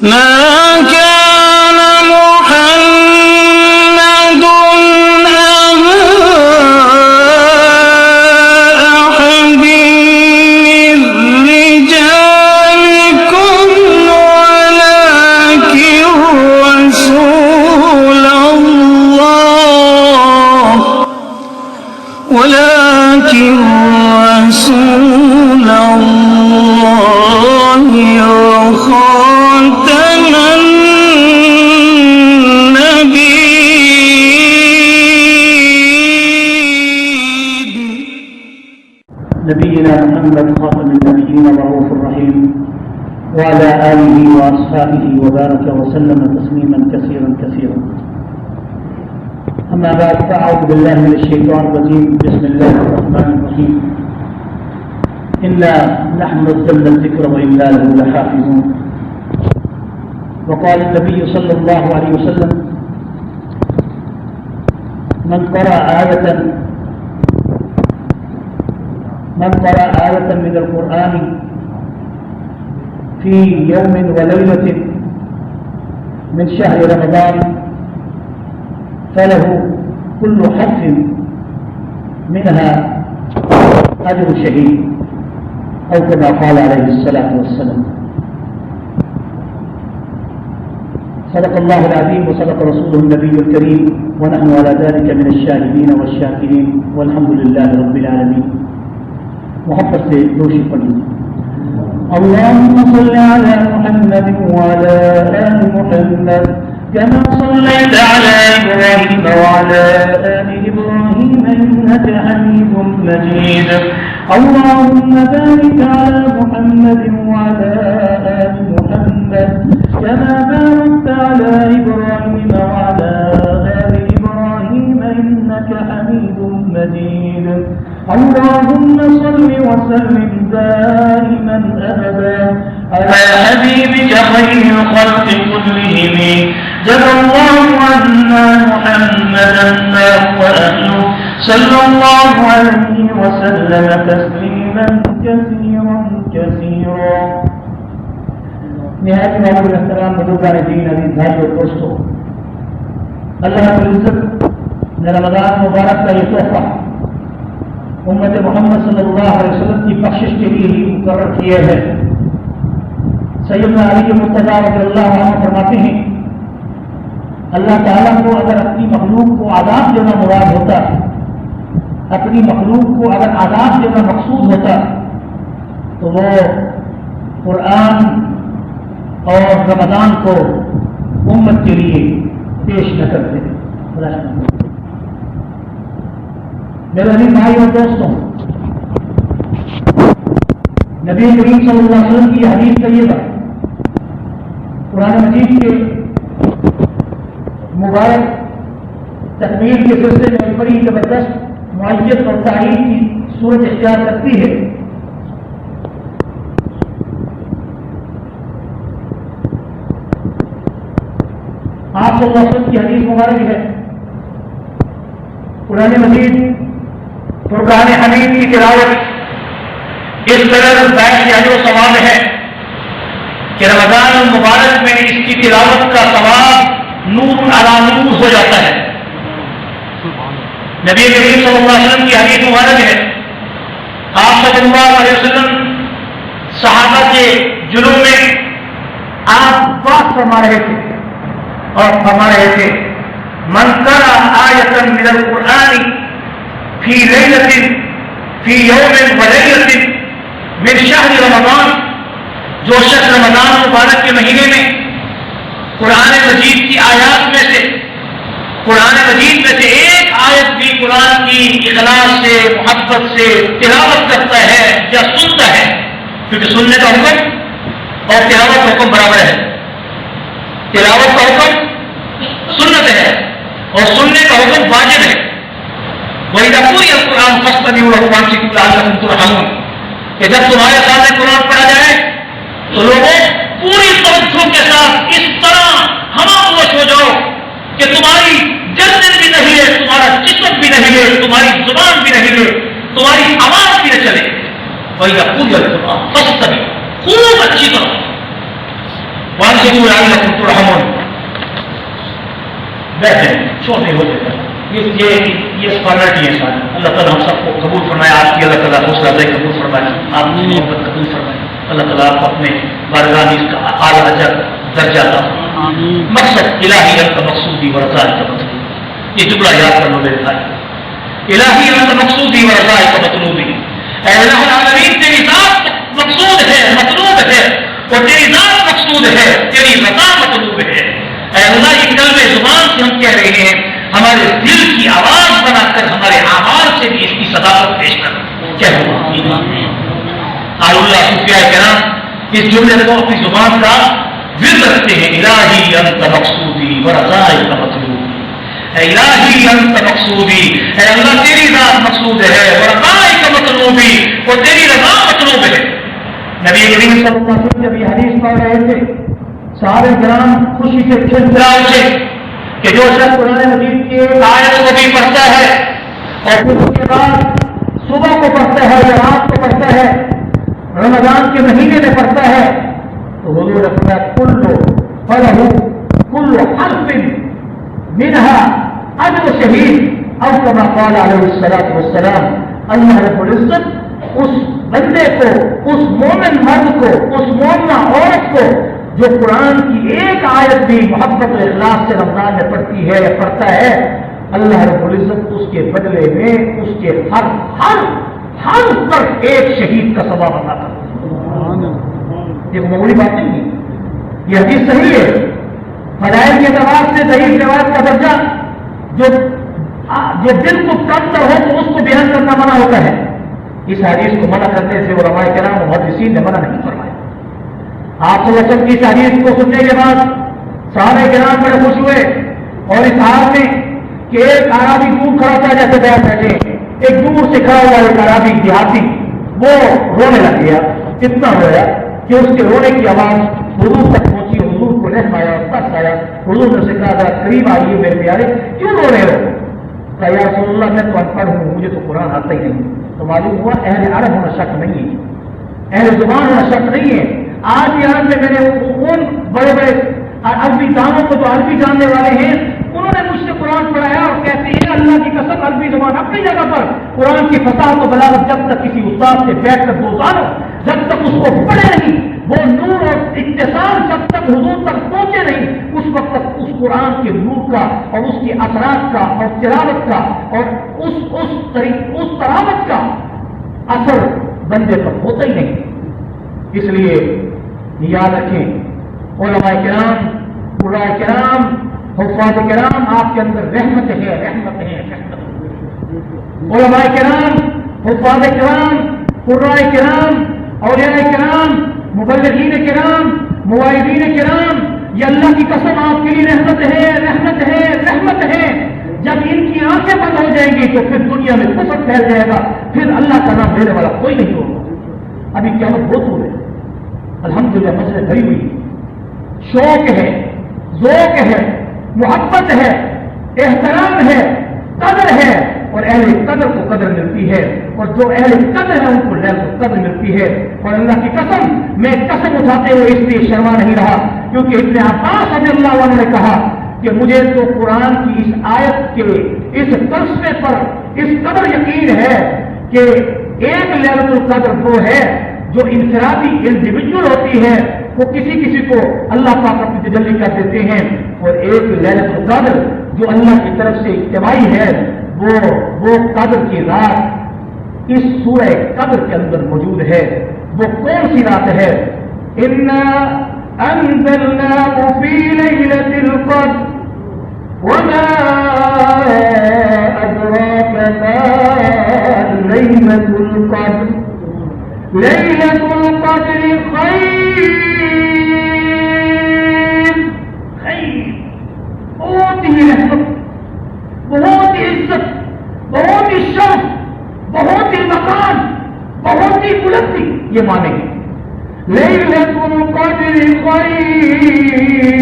ما كان محمد أبا أحد من رجالكم ولكن رسول الله وخاتم النبيين. نبينا محمد خاتم النبيين والرؤوف الرحيم وعلى آله وأصحابه وبارك وسلم تسليما كثيرا كثيرا. أما بعد فأعوذ بالله من الشيطان الرجيم. بسم الله الرحمن الرحيم. إنا نحن نزلنا الذكر وإنا له لحافظون. وقال النبي صلى الله عليه وسلم: من قرأ آية من القرآن في يوم وليلة من شهر رمضان فله كل حرف منها أجر شهيد، أو كما قال عليه الصلاة والسلام. صدق الله العظيم وصدق رسوله النبي الكريم، ونحن على ذلك من الشاهدين والشاكرين، والحمد لله رب العالمين. محبت سے دوشی پڑھی. اللهم صل على محمد وعلى آل محمد كما صليت على إبراهيم وعلى آل إبراهيم إنك حميد مجيد. اللهم بارك على محمد وعلى آل محمد كما باركت على إبراهيم وعلى آل إبراهيم إنك حميد مجيد. اللهم صل وسلم دائما أبدا على حبيبك خير الخلق كلهم. جزى الله عنا محمدا ما هو أهله صلى الله عليه وسلم تسليما كثيرا كثيرا. نہایت معلوم احترام بزرگان دین، عزیز بھائی اور دوستوں، اللہ رب العزت نے رمضان مبارک کا یہ تحفہ امت محمد صلی اللہ علیہ وسلم کی بخشش کے لیے ہی مقرر کیے ہیں. سیدنا علی مرتضیٰ رضی اللہ عنہ فرماتے ہیں: اللہ تعالیٰ کو اگر اپنی مخلوق کو عذاب دینا مراد ہوتا، اپنی مخلوق کو اگر عذاب دینا مقصود ہوتا، تو وہ قرآن اور رمضان کو امت کے لیے پیش نہ کرتے. میرے عزیز بھائی اور دوستوں، نبی کریم صلی اللہ علیہ وسلم کی یہ حدیث طیبہ قرآن مجید کے مبارک تکمیل کے سلسلے میں بڑی زبردست معیت اور تعریف کی صورت اختیار کرتی ہے. آپ صلی اللہ علیہ وسلم کی حدیث مبارک ہے. قرآن مجید فرقان حمید کی تلاوت اس قدر بیش اجر و ثواب ہے کہ رمضان المبارک میں اس کی تلاوت کا ثواب نور علی نور ہو جاتا ہے. نبی کریم صلی اللہ علیہ وسلم کی حدیث مبارک ہے. آپ صلی اللہ علیہ وسلم صحابہ کے جلوم میں آپ بات فرما رہے تھے اور فرما رہے تھے: من قرأ آیۃ من القرآن فی لیلۃ فی یوم ولیلۃ من شہر رمضان، جو شخص رمضان مبارک کے مہینے میں قرآن مجید کی آیات میں سے ایک آیت بھی قرآن کی اخلاص سے محبت سے تلاوت کرتا ہے یا سنتا ہے، کیونکہ سننے کا حکم اور تلاوت کا حکم برابر ہے. تلاوت کا حکم سنت ہے اور سننے کا حکم واجب ہے. وَإِذَا قُرِئَ الْقُرْآنُ فَاسْتَمِعُوا لَهُ وَأَنصِتُوا لَعَلَّكُمْ تُرْحَمُونَ، کہ جب تمہارے سامنے قرآن پڑھا جائے تو لوگوں پوری توجہ کے ساتھ اس طرح خاموش ہو جاؤ کہ تمہاری گردن بھی نہ ہلے، تمہارا جسم بھی نہ ہلے، تمہاری زبان بھی نہ ہلے، تمہاری آواز بھی نہ چلے. وَإِذَا قُرِئَ الْقُرْآنُ فَاسْتَمِعُوا، خوب اچھی طرح وانصبوا لعلكم ترحمون. بیٹھے چھوٹے ہوتے تھے. یہ اسکالرٹی ہے سارے. اللہ تعالیٰ ہم سب کو قبول فرمائے. آپ کی اللہ تعالیٰ حوصلہ افزائی قبول فرمائے. آپ کی محبت قبول فرمائے. اللہ تعالیٰ آپ کو اپنے بارگاہ میں اس کا اعلیٰ درجہ عطا فرمائے. مقصد الہی انت مقصودی ورضائی کا مطلوب. یہ جملہ یاد کر لو میرے بھائی. الہی انت مقصودی ورضائی کا مطلوبی. اے اللہ العالمین تیری ذات مقصود ہے, مطلوب ہے, اور تیری ذات مقصود ہے, تیری رضا مطلوب ہے. اے اللہ یہ کلمہ زبان سے ہم کہہ رہے ہیں, ہمارے دل کی آواز بنا کر ہمارے اعمال سے بھی اس کی صداقت پیش کر. کیا اللہ صوفیاء کرام اس جملے کو اپنی زبان کا ورد رکھتے ہیں. الہی انت مقصودی ورضائی کا مطلوب. اے الہی انت مقصودی, اے اللہ تیری ذات مقصود ہے, ورضائی کا مطلوبی, اور تیری رضا مطلوب ہے. نبی کریم صلی اللہ علیہ وسلم جب یہ حدیث پڑھ رہے تھے صحابہ کرام خوشی سے کھلکھلا اٹھے کہ جو شخص قرآن مجید کی ایک آیت کو بھی پڑھتا ہے اور پھر اس کے بعد صبح کو پڑھتا ہے یا رات کو پڑھتا ہے, رمضان کے مہینے میں پڑھتا ہے, تو حضور نے فرمایا کل حرف منها اجر شہید او کما قال علیہ الصلوۃ والسلام. اللہ رب العزت اس بندے کو, اس مومن مرد کو, اس مومنہ عورت کو جو قرآن کی ایک آیت بھی محبت و اخلاص سے رمضان میں پڑھتی ہے یا پڑھتا ہے, اللہ رب العزت اس کے بدلے میں اس کے ہر پر ایک شہید کا ثواب عطا کرتا ہے. یہ معمولی بات نہیں ہے, یہ حدیث صحیح ہے. فضائل کے اعتبار سے ضعیف روایت کا درجہ جو دل کو کم تر ہو تو اس کو بیان کرنا منع ہوتا ہے. اس حدیث کو منع کرنے سے علماء کرام و محدثین نے منع نہیں فرمایا. آپ صلی اللہ علیہ وسلم کی اس حدیث کو سننے کے بعد صحابہ کرام بڑے خوش ہوئے, اور اس حال میں کہ ایک عربی دور کھڑا تھا, جیسے بیٹھ بیٹھے ایک دور سے کھڑا ہوا ایک عربی دیہاتی, وہ رونے لگ گیا. اتنا رویا کہ اس کے رونے کی آواز حضور تک پہنچی. حضور کو رحم آیا, ترس آیا. حضور نے اسے کہا ذرا قریب آئیے میرے پیارے, کیوں رو رہے ہو؟ کہا یا رسول اللہ میں تو ان پڑھ ہوں, مجھے تو قرآن آتا ہی نہیں. تو معلوم ہوا اہل عرب ہونا شک نہیں ہے, اہل زبان ہونا شک نہیں ہے. آج بھی عرب میں میں نے ان بڑے بڑے عربی دانوں کو جو عربی جاننے والے ہیں, انہوں نے مجھ سے قرآن پڑھایا اور کہتے ہیں اللہ کی قسم عربی زبان اپنی جگہ پر قرآن کی فصاحت و بلاغت جب تک کسی استاد سے بیٹھ کر دوزانو, جب تک اس کو پڑھے نہیں, وہ نور اور اتصال جب تک حضور تک پہنچے نہیں, اس وقت تک اس قرآن کے نور کا اور اس کی اثرات کا اور تلاوت کا اور اس تلاوت کا اثر بندے پر ہوتا ہی نہیں. اس لیے یاد رکھیں علماء کرام, قراء کرام, حفاظ کرام, آپ کے اندر رحمت ہے, رحمت ہے, رحمت. علماء کرام, حفاظ کرام, قراء کرام, اولیاء کرام, مبلغین کرام, مواعظین کرام, یہ اللہ کی قسم آپ کے لیے رحمت ہے, رحمت ہے, رحمت ہے. جب ان کی آنکھیں بند ہو جائیں گی تو پھر دنیا میں کفر پھیل جائے گا, پھر اللہ کا نام لینے والا کوئی نہیں ہوگا. ابھی قیامت بہت دور ہے, الحمدللہ مسجد بھری ہوئی, شوق ہے, ذوق ہے, محبت ہے, احترام ہے, قدر ہے, اور اہل قدر کو قدر ملتی ہے, اور جو اہل قدر ہے ان کو قدر ملتی ہے. اور اللہ کی قسم, میں قسم اٹھاتے ہوئے اس لیے شرما نہیں رہا کیونکہ ابن عباس رضی اللہ عنہ نے کہا کہ مجھے تو قرآن کی اس آیت کے اس فلسفے پر اس قدر یقین ہے کہ ایک لیلۃ القدر وہ ہے جو انفرادی انڈیویجول ہوتی ہے, وہ کسی کسی کو اللہ پاک اپنی تجلی کر دیتے ہیں, اور ایک لیلۃ القدر جو اللہ کی طرف سے اجتماعی ہے, وہ قدر کی رات اس سورہ قدر کے اندر موجود ہے. وہ کون سی رات ہے؟ انا انزلناه في ليلة القدر وما ادراك ما ليلة القدر ليلة القدر خير بہت ہی رحمت, بہت ہی عزت, بہت ہی شرف, بہت ہی مقام, بہت ہی بلندی, یہ معنی ہے. ليلة القدر خير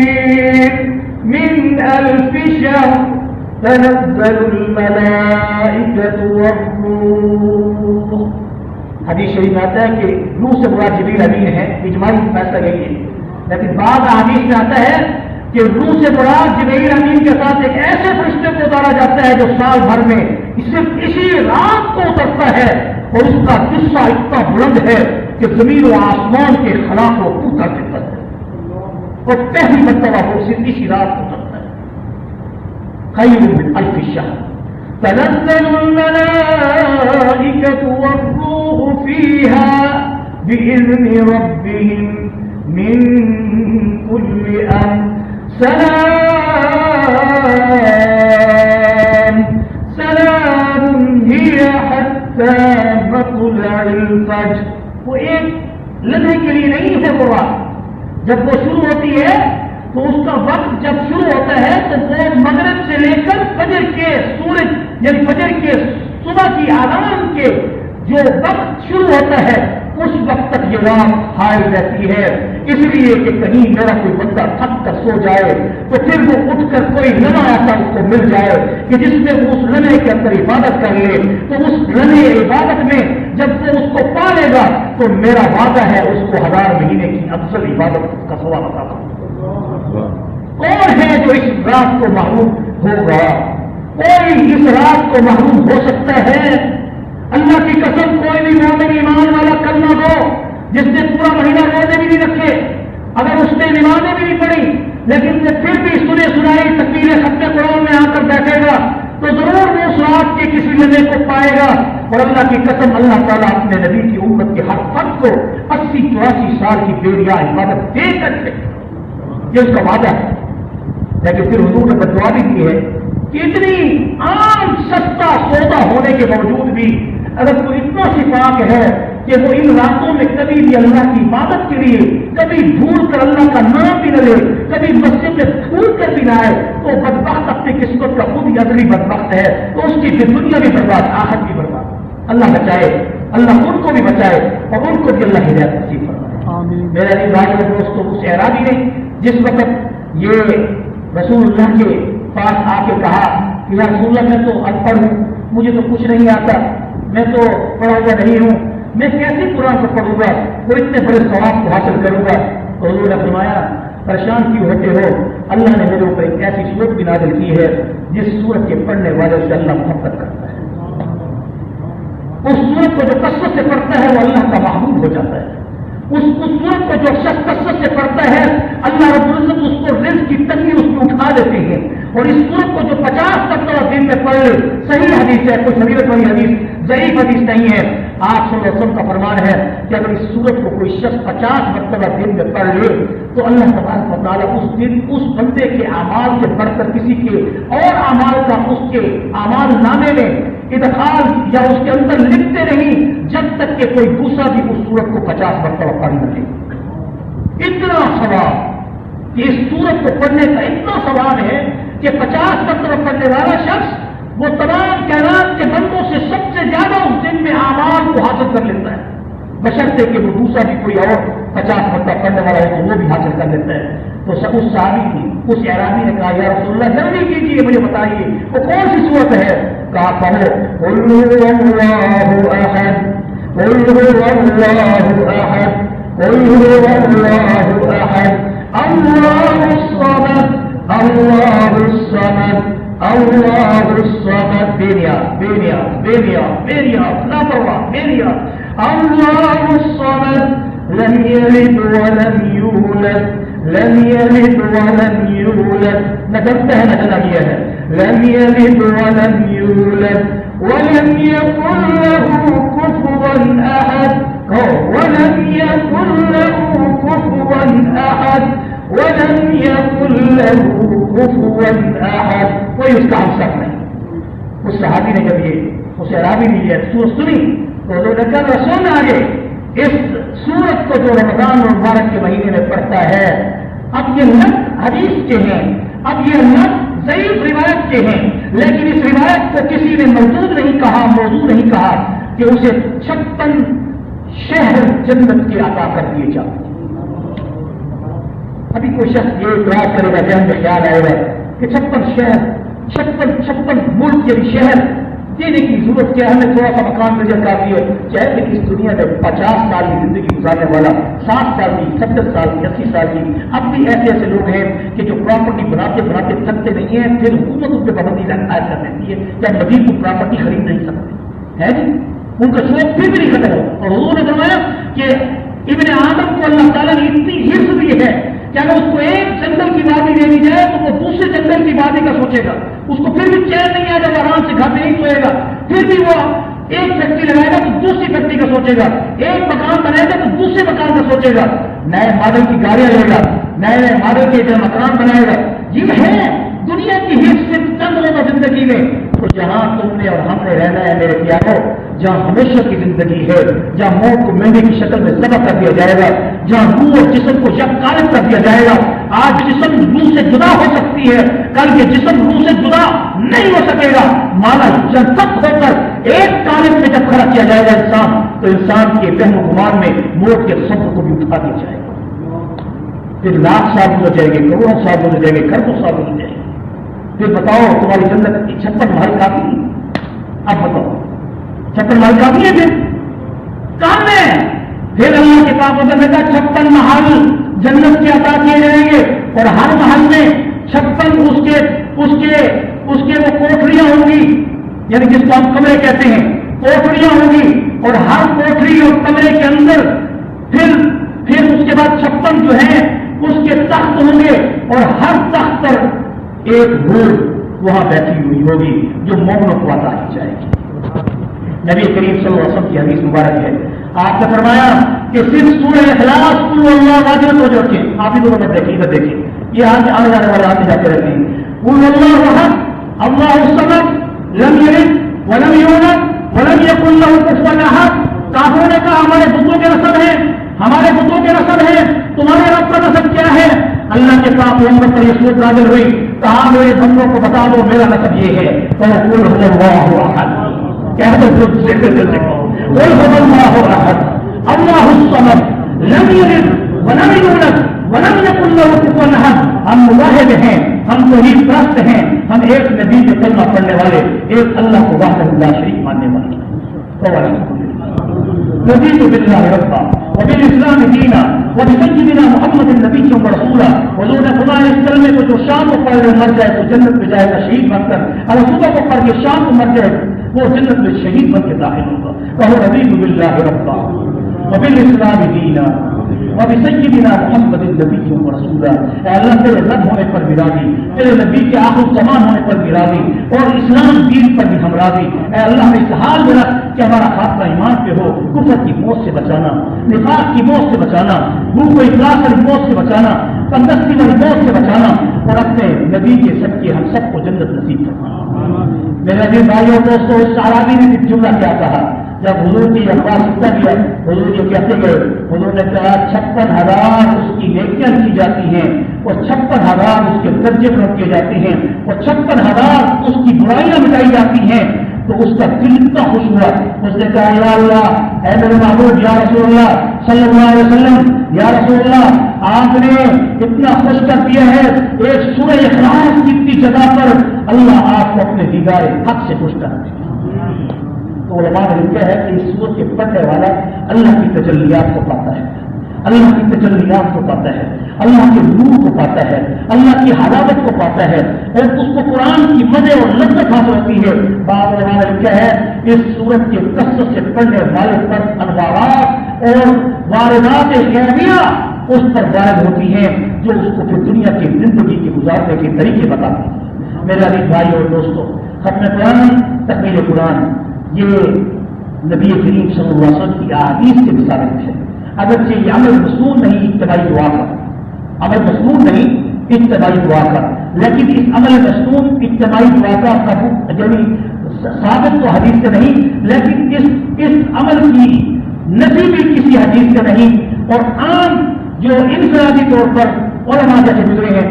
من 1000 شهر تنزل الملائكة والروح. حدیث شریف میں آتا ہے کہ روح سے مراد جبریل امین ہے, اجماعی فیصلہ یہی ہے. لیکن بعض احادیث میں آتا ہے کہ روح سے مراد جبرائیل امین کے ساتھ ایک ایسے فرشتے کو اتارا جاتا ہے جو سال بھر میں صرف اسی رات کو اترتا ہے، اور اس کا قصہ اتنا بلند ہے کہ زمین و آسمان کے خلا کو ٹوٹا دیتا ہے، اور پہلی مرتبہ وہ صرف اسی رات کو اترتا ہے۔ خیر من الف شہر تنزل الملائکۃ والروح فیہا بإذن ربهم من كل أمر سلام هي حتى مطلع الفجر۔ وہ ایک لمحے کے لیے نہیں ہے وہ رات، جب وہ شروع ہوتی ہے تو اس کا وقت جب شروع ہوتا ہے تو وہ مغرب سے لے کر فجر کے سورج یعنی فجر کے صبح کی آرام کے جو وقت شروع ہوتا ہے اس وقت تک یہ رات حائل رہتی ہے، اس لیے کہ کہیں میرا کوئی بندہ تھک کر سو جائے تو پھر وہ اٹھ کر کوئی لمحہ ایسا اس کو مل جائے کہ جس میں وہ اس لمحے کے اندر عبادت کر لے، تو اس لمحے عبادت میں جب وہ اس کو پا لے گا تو میرا وعدہ ہے اس کو 1000 مہینے کی افضل عبادت کا ثواب عطا کروں۔ کون ہے جو اس رات کو محروم ہوگا؟ کوئی اس رات کو محروم ہو سکتا ہے؟ اللہ کی قسم کوئی بھی مومن ایمان والا کلمہ ہو جس نے پورا مہینہ روزے بھی نہیں رکھے، اگر اس نے نمازیں بھی نہیں پڑھی لیکن وہ پھر بھی سنے سنائی تکبیر ختم قرآن میں آ کر بیٹھے گا تو ضرور وہ اس رات کے کسی لمحے کو پائے گا۔ اور اللہ کی قسم اللہ تعالیٰ اپنے نبی کی امت کے ہر فرد کو 80-84 سال کی بیڑیا عبادت دے کر کے یہ اس کا وعدہ ہے۔ لیکن پھر حضور نے بدعا بھی کی ہے کہ اتنی عام سستا سودا ہونے کے باوجود بھی اگر کوئی اتنا شفاق ہے کہ وہ ان راتوں میں کبھی بھی اللہ کی عبادت کے لیے کبھی بھول کر اللہ کا نام بھی نہ لے، کبھی مسجد میں بھول کر بھی نہ آئے، تو بدبخت اپنی قسمت کا خود ہی ازلی بدبخت ہے، تو اس کی پھر دنیا بھی برباد آخرت بھی برباد۔ اللہ بچائے، اللہ ان کو بھی بچائے اور ان کو بھی اللہ ہدایت نصیب فرمائے۔ میرے عزیز بھائیو دوستو، اس اعرابی نے جس وقت یہ رسول اللہ کے پاس آ کے کہا کہ یا رسول اللہ میں تو ان پڑھ ہوں، مجھے تو کچھ نہیں آتا، میں تو پڑھا ہوا نہیں ہوں، میں کیسے قرآن کو پڑھوں گا، وہ اتنے بڑے ثواب کو حاصل کروں گا؟ تو حضور نے فرمایا پریشان کیوں ہوتے ہو، اللہ نے میرے اوپر ایک ایسی صورت بھی نازل کی ہے جس صورت کے پڑھنے والے سے اللہ محبت کرتا ہے، اس صورت کو جو کثرت سے پڑھتا ہے وہ اللہ کا محبوب ہو جاتا ہے، اس صورت کو جو شخص کثرت سے پڑھتا ہے اللہ رب العزت اس کو رزق کی تنگی اس میں اٹھا دیتے ہیں۔ اور اس صورت کو جو 50 مرتبہ دن میں پڑھے، صحیح حدیث ہے، کوئی فضیلت والی حدیث ضعیف حدیث نہیں ہے، آپ صلی اللہ علیہ وسلم کا فرمان ہے کہ اگر اس صورت کو کوئی شخص 50 مرتبہ دن میں پڑھ لے تو اللہ تبارک و تعالیٰ اس دن اس بندے کے اعمال سے بڑھ کر کسی کے اور اعمال کا اس کے اعمال نامے میں ادخال یا اس کے اندر لکھتے نہیں جب تک کہ کوئی دوسرا بھی اس صورت کو 50 مرتبہ پڑھ نہ لے۔ اتنا ثواب، اس صورت کو پڑھنے کا اتنا ثواب ہے کہ 50 مرتبہ پڑھنے والا شخص وہ تمام کائنات کے بندوں سے سب سے زیادہ اس دن میں اعمال کو حاصل کر لیتا ہے، بشرطے کہ وہ دوسرا بھی کوئی اور 50 مرتبہ پڑھنے والا ہے تو وہ بھی حاصل کر لیتا ہے۔ تو سب اس صحابی کی اس اعرابی نے کہا یا رسول اللہ جلدی کیجیے، مجھے بتائیے وہ کون سی صورت ہے؟ کہا پڑھو قل هو اللہ احد، قل هو اللہ احد، قل هو اللہ احد، اللہ الصمد، اللہ الصمد، اللہ الصمد، بینیا بینیا بینیا بینیا لاپرواہ بینیا، اللہ الصمد لم یلد ولم یولد، لم یلد ولم یولد، نہ جمتا ہے نہ جنا گیا ہے، لم یلد ولم یولد ولم یکن له کفوا احد، ولم یکن له کفوا احد، ولم یکن له کفوا احد۔ کوئی اس کا ہم سب نہیں۔ اس صحابی نے جب یہ اس اعرابی نے یہ سورت سنی تو حضور نے کہا رسول آگے اس سورت کو جو رمضان مبارک کے مہینے میں پڑھتا ہے، اب یہ لفظ حدیث کے ہیں، اب یہ لفظ ضعیف روایت کے ہیں، لیکن اس روایت کو کسی نے مردود نہیں کہا، موضوع نہیں کہا کہ اسے 56 شہر جنت کے عطا کر دیے جاتے۔ ابھی کوئی شخص یہ اعتراض کرے گا، ذہن میں خیال آئے گا کہ 56 شہر، 56 ملک یعنی شہر دینے کی ضرورت کیا ہے؟ ہمیں تھوڑا سا مکان مل جائے کافی ہے. چاہے کہ اس دنیا میں 50 سال کی زندگی گزارنے والا 60 سال کی 70 سال کی 80 سال کی، اب بھی ایسے ایسے لوگ ہیں کہ جو پراپرٹی بناتے بناتے تھکتے نہیں ہیں، پھر حکومت ان پہ پابندی عائد کر دیتی ہے کہ مزید کو پراپرٹی خرید نہیں سکتے ہے جی. ان کا شوق پھر بھی نہیں ختم ہو. اور حضور نے فرمایا کہ ابن آدم کو اللہ تعالیٰ نے اتنی حرص دی ہے کہ اگر اس کو ایک جنگل کی وادی دے دی جائے تو وہ دوسرے جنگل کی وادی کا سوچے گا. اس کو پھر بھی چین نہیں آئے گا، وہ آرام سے گھر میں نہیں سوئے گا. پھر بھی وہ ایک فیکٹری لگائے گا تو دوسری فیکٹری کا سوچے گا، ایک مکان بنائے گا تو دوسرے مکان کا سوچے گا، نئے ماڈل کی گاڑیاں لے گا، نئے ماڈل کے جو مکان بنائے گا. یہ ہے دنیا کی حص صرف چند لوگوں زندگی میں. تو جہاں تم نے اور ہم نے رہنا ہے میرے پیاروں، جہاں ہمیشہ کی زندگی ہے، جہاں موت کو مینڈے کی شکل میں ذبح کر دیا جائے گا، جہاں روح اور جسم کو یکقالب کر دیا جائے گا. آج جسم روح سے جدا ہو سکتی ہے، کل یہ جسم روح سے جدا نہیں ہو سکے گا. مانا جنسک ہو کر ایک قالب میں جب کھڑا کیا جائے گا انسان، تو انسان کے وہم و گمان میں موت کے تصور کو بھی اٹھا دیا جائے گا. پھر لاکھ سال گزر جائے گے، کروڑوں سال گزر جائے گے، کروڑوں سال گزر جائے گے. پھر بتاؤ تمہاری جنت 56 محل کافی ہے؟ اب بتاؤ 56 محل کافی ہے؟ پھر کام ہے. پھر اللہ کے پاک نے کہا 56 محل جنت کے عطا کیے جائیں گے، اور ہر محل میں 56 اس کے وہ کوٹریاں ہوں گی، یعنی جس کو ہم کمرے کہتے ہیں، کوٹریاں ہوں گی. اور ہر کوٹری اور کمرے کے اندر پھر اس کے بعد 56 جو ہیں اس کے تخت ہوں گے، اور ہر تخت پر ایک حور وہاں بیٹھی ہوئی ہوگی جو مومنوں کو عطا کی جائے گی. نبی کریم صلی اللہ علیہ وسلم کی حدیث مبارک ہے، آپ نے فرمایا کہ صرف سورہ اخلاص قل اللہ واجب تو جو رکھیں. آپ ہی دونوں دیکھیں، ادھر دیکھیں، یہ آنے جانے والے آتے جاتے رہتے ہیں. قل اللہ احد اللہ الصمد لم یلد ولم یولد ولم یکن لہ کفوا احد. کافروں نے کہا ہمارے بتوں کے نسب ہیں، ہمارے بتوں کے نسب ہیں، تمہارے رب کا نسب کیا ہے؟ اللہ کے پاک محمد پر یہ سورت نازل ہوئی، کہا میرے بندوں کو بتا دو میرا نسب یہ ہے. قل هو اللہ احد، کہہ دو خود سے قل هو اللہ احد اللہ الصمد لم یلد ولم یولد ولم یکن لہ کفوا احد. ہم مجاہد ہیں، ہم توحید پرست ہیں، ہم ایک نبی کے کلمہ پڑھنے والے، ایک اللہ کو وحدہ لا شریک ماننے والے. رضیت باللہ ربا وبالاسلام دینا وبسیدنا محمد النبی ورسولا. حضور نے فرمایا اس کلمے کو جو شام کو پڑھ مر جائے تو جنت میں جائے گا شہید بن کر، اور صبح کو پڑھ کے شام کو مر جائے وہ جنت میں شہید بن کے داخل ہوگا. کہو رضیت باللہ ربا وبالاسلام دینا وبسیدنا محمد النبی ورسولا. اے اللہ تیرے رب ہونے پر بھی راضی، تیرے نبی کے آخر زمان ہونے پر بھی راضی، اور اسلام دین پر بھی ہم راضی. اے اللہ ہمیں اس حال میں رکھ کہ ہمارا خاتمہ ایمان پہ ہو، کفر کی موت سے بچانا، نفاق کی موت سے بچانا، بھوک و افلاس والی موت سے بچانا، تندرستی والی موت سے بچانا، اور اپنے نبی کے صدقے ہم سب کو جنت نصیب کرنا. میرے عزیز بھائیوں اور دوستوں، اس صحابی نے ایک جملہ کیا کہا جب حضور کی اخبار سنتا گیا. حضور جو کہتے گئے، حضور نے کہا 56,000 اس کی نیکیاں کی جاتی ہیں، اور 56,000 اس کے درجے بلند کیے جاتے ہیں، اور 56,000 اس کی برائیاں مٹائی جاتی ہیں. تو اس کا دل اتنا خوش ہوا، اس نے کہا یا اللہ، اے میرے محبوب یا رسول اللہ صلی اللہ علیہ وسلم، یا رسول اللہ آپ نے اتنا خوش کر دیا ہے، ایک سورہ اخلاص کی اتنی جگہ پر اللہ آپ کو اپنے دیدار حق سے خوش کر دیا. تو علماء نے لکھا ہے کہ اس سورت کے پڑھنے والا اللہ کی تجلیات کو پاتا ہے، اللہ کی تجلیات کو پاتا ہے، اللہ کے نور کو پاتا ہے، اللہ کی حلاوت کو پاتا ہے، اور اس کو قرآن کی مزے اور لذت حاصل ہوتی ہے. بعض علماء نے لکھا ہے اس سورت کے کثرت سے پڑھنے والے پر انوارات اور واردات غیبیہ اس پر وارد ہوتی ہیں جو اس کو پھر دنیا کی زندگی کے گزارنے کے طریقے بتاتے ہیں. میرے عزیز بھائی اور دوستوں، ختم قرآن، تکمیل قرآن، یہ نبی کریم صلی اللہ علیہ وسلم کی احادیث کے مطابق ہے. اگرچہ یہ عمل مصنون نہیں ابتدائی دعا کا، عمل مصنون نہیں ابتدائی دعا کا، لیکن اس عمل مصنون ابتدائی دعا کا یعنی ثابت تو حدیث سے نہیں، لیکن اس عمل کی نفی بھی کسی حدیث سے نہیں. اور عام جو انفرادی طور پر علماء جیسے گزرے ہیں،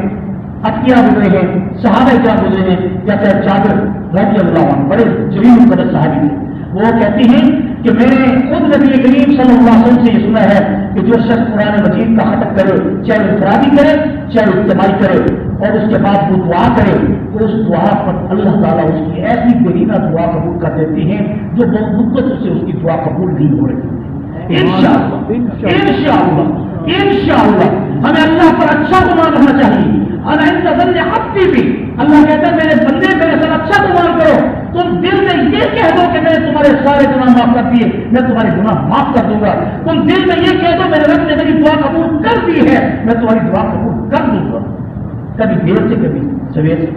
اتقیاء گزرے ہیں، صحابہ کرام گزرے ہیں، جیسے جابر رضی اللہ عنہ بڑے جلیل القدر صحابی تھے، وہ کہتی ہیں کہ میں نے خود نبی کریم صلی اللہ علیہ وسلم سے یہ سنا ہے کہ جو شخص قرآن مجید کا ختم کرے، چاہے انفرادی کرے شاید اجتماعی کرے اور اس کے بعد وہ دعا کرے تو اس دعا پر اللہ تعالیٰ اس کی ایسی دیرینہ دعا قبول کر دیتے ہیں جو بہت مدت سے اس کی دعا قبول نہیں ہو رہی ہے۔ انشاءاللہ ہمیں اللہ پر اچھا گمان رکھنا چاہیے۔ بھی اللہ کہتا ہے میرے بندے میرے ساتھ اچھا گمان کرو، تم دل میں یہ کہہ دو کہ میں نے تمہارے سارے گناہ معاف کر دیے، میں تمہارے گناہ معاف کر دوں گا، تم دل میں یہ کہہ دو میرے رب نے میری دعا قبول کر دی ہے، میں تمہاری دعا قبول کر دوں گا۔ کبھی دیر سے کبھی سویر سے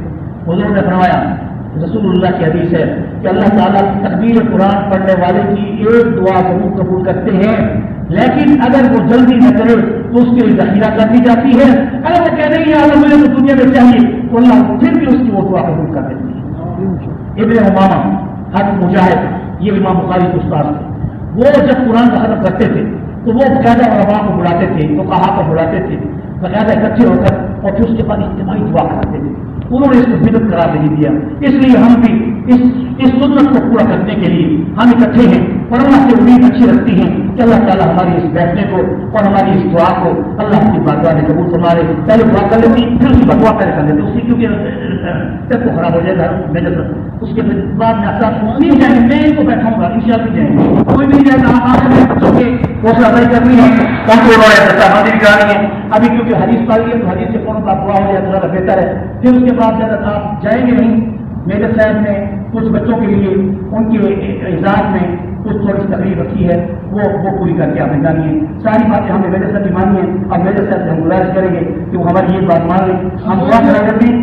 حضور نے فرمایا، رسول اللہ کی حدیث ہے کہ اللہ تعالیٰ کی تکبیر قرآن پڑھنے والے کی ایک دعا ضرور قبول کرتے ہیں، لیکن اگر وہ جلدی نہ کرے تو اس کے لیے ذخیرہ کر دی جاتی ہے۔ اگر وہ کہہ رہی ہے مجھے تو دنیا میں چاہیے تو اللہ پھر بھی اس کی وہ دعا قبول کر دیتی ہے۔ ابن امامہ حق مجاہد، یہ امام بخاری کے استاد تھے، وہ جب قرآن کا ختم کرتے تھے تو وہ باقاعدہ علماء کو بلاتے تھے، فقہا کو بلاتے تھے، باقاعدہ اکٹھے ہو کر اور پھر اس کے بعد اجتماعی دعا کرتے تھے۔ انہوں نے اس کو بدعت قرار نہیں دیا، اس لیے ہم بھی اس سنت کو پورا کرنے کے لیے ہم اکٹھے ہیں اور اللہ سے امید اچھی رکھتی ہیں کہ اللہ تعالیٰ ہماری اس بیٹھنے کو اور ہماری اس دعا کو اللہ کی بارگاہ میں قبول فرما لے۔ پہلے دعا کر لیتی پھر اس کی بکوا پہلے کر لیتے، اس کی کیونکہ کو خراب ہو جائے گا میرے طرف، اس کے بعد میں نہیں جائیں گے، میں ان کو بیٹھاؤں گا، انشاءاللہ بھی جائیں گے، کوئی بھی جائے گا آپ آ کر بچوں کے حوصلہ افزائی کرنی ہے، مندر کرانی ہے ابھی کیونکہ حدیث پائی ہے تو حدیث سے فوراً آپ دعا ہو جائے تو زیادہ بہتر ہے۔ پھر اس کے بعد جب آپ جائیں گے نہیں، میرے صاحب نے کچھ بچوں کے لیے ان کے اعزاز میں کچھ تھوڑی سی تقریب رکھی ہے، وہ پوری کر کے آپ نے جانی ہے۔ ساری باتیں ہم نے میرے صاحب کی مانی ہے، اب میرے صاحب سے ہم گزارش کریں گے کہ وہ ہماری یہ بات مان لیں، ہم دعا کرا کرتے ہیں۔